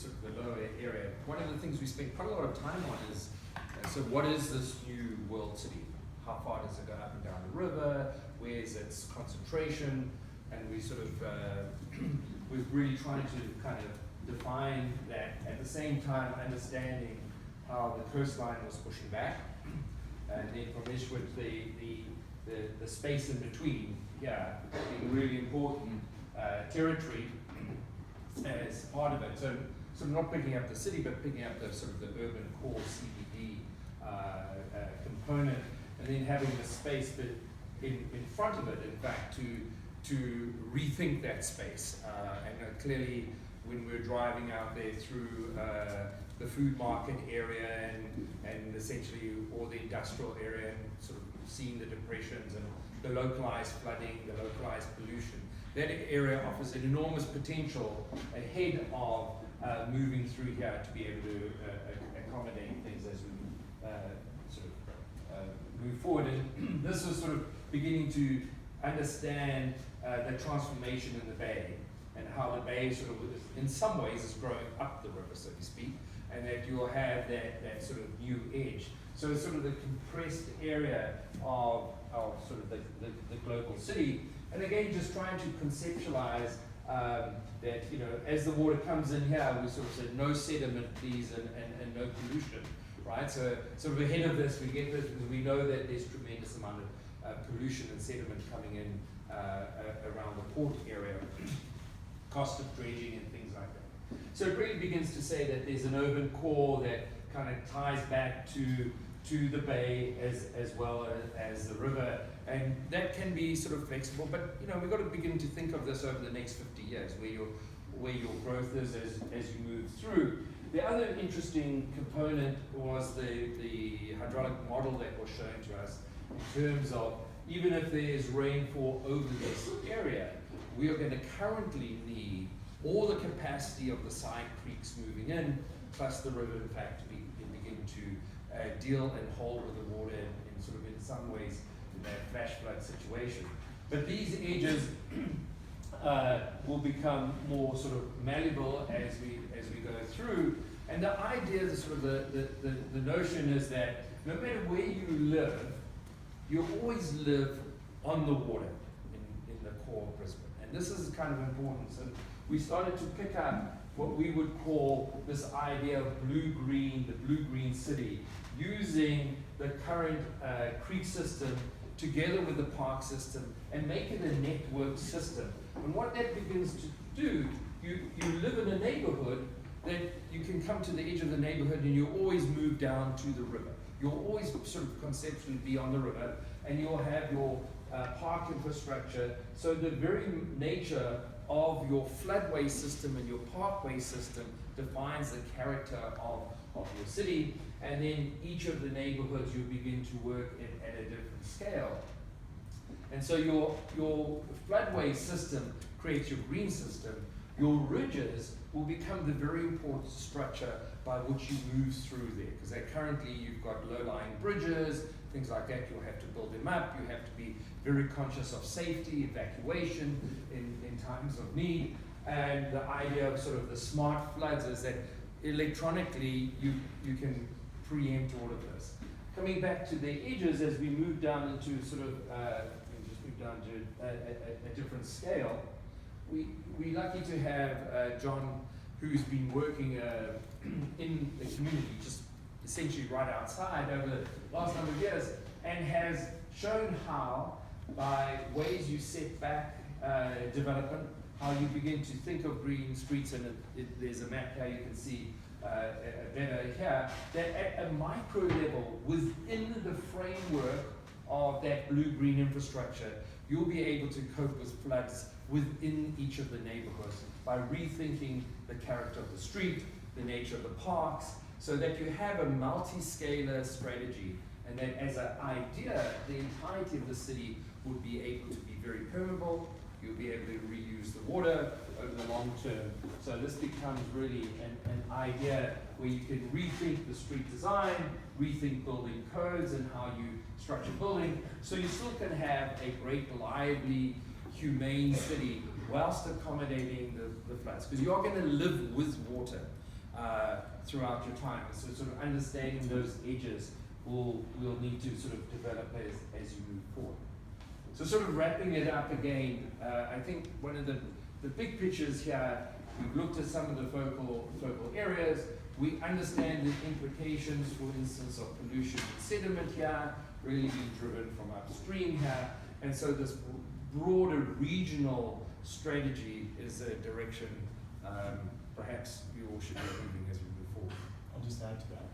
sort of the lower area, one of the things we spend quite a lot of time on is, so what is this new world city? How far does it go up and down the river? Where's its concentration? And we sort of, we're really trying to kind of define that, at the same time understanding how the coastline was pushing back, and then from Ishwood, the space in between, being really important territory as part of it. So not picking up the city, but picking up the sort of the urban core CBD component, and then having the space in front of it, in fact, to rethink that space. And clearly, when we're driving out there through the food market area and essentially all the industrial area, and sort of seeing the depressions and the localized flooding, the localized pollution, that area offers an enormous potential ahead of moving through here to be able to accommodate things as we sort of move forward. And this was sort of beginning to understand the transformation in the bay, and how the bay sort of, in some ways, is growing up the river, so to speak, and that you'll have that sort of new edge. So it's sort of the compressed area of sort of the global city. And again, just trying to conceptualize that, you know, as the water comes in here, we sort of said no sediment, please, and no pollution, right? So sort of ahead of this, we get this because we know that there's tremendous amount of pollution and sediment coming in around the port area, cost of dredging and things like that. So it really begins to say that there's an urban core that kind of ties back to the bay as well as the river, and that can be sort of flexible, but you know, we've got to begin to think of this over the next 50 years, where your growth is as you move through. The other interesting component was the hydraulic model that was shown to us in terms of, even if there's rainfall over this area, we are going to currently need all the capacity of the side creeks moving in, plus the river, in fact, to begin to deal and hold with the water in sort of, in some ways, in that flash flood situation. But these edges will become more sort of malleable as we go through. And the idea, the sort of the notion is that no matter where you live, you always live on the water in the core of Brisbane. And this is kind of important. So we started to pick up what we would call this idea of blue-green, the blue-green city, using the current creek system together with the park system and make it a network system. And what that begins to do, you live in a neighborhood that you can come to the edge of the neighborhood and you always move down to the river. You'll always sort of conceptually be on the river, and you'll have your park infrastructure. So the very nature of your floodway system and your parkway system defines the character of your city, and then each of the neighborhoods you begin to work at a different scale. And so your floodway system creates your green system. Your ridges will become the very important structure by which you move through there, because currently you've got low-lying bridges, things like that. You'll have to build them up. You have to be very conscious of safety, evacuation in times of need. And the idea of sort of the smart floods is that electronically you can preempt all of this. Coming back to the edges, as we move down into sort of, just move down to a different scale, we're lucky to have John, who's been working in the community, just essentially right outside over the last number of years, and has shown how, by ways you set back development, how you begin to think of green streets, and there's a map here you can see better here, that at a micro level, within the framework of that blue-green infrastructure, you'll be able to cope with floods within each of the neighborhoods by rethinking the character of the street, the nature of the parks, so that you have a multi-scalar strategy, and that as an idea, the entirety of the city would be able to be very permeable. You'll be able to reuse the water over the long term. So this becomes really an idea where you can rethink the street design, rethink building codes and how you structure building, so you still can have a great, lively, humane city whilst accommodating the floods. Because you are going to live with water. throughout your time. And so sort of understanding those edges we'll need to sort of develop as you move forward. So sort of wrapping it up again, I think one of the big pictures here, we've looked at some of the focal areas. We understand the implications, for instance, of pollution and sediment here, really being driven from upstream here. And so this broader regional strategy is a direction perhaps you all should be moving as we move forward. I'll just add to that.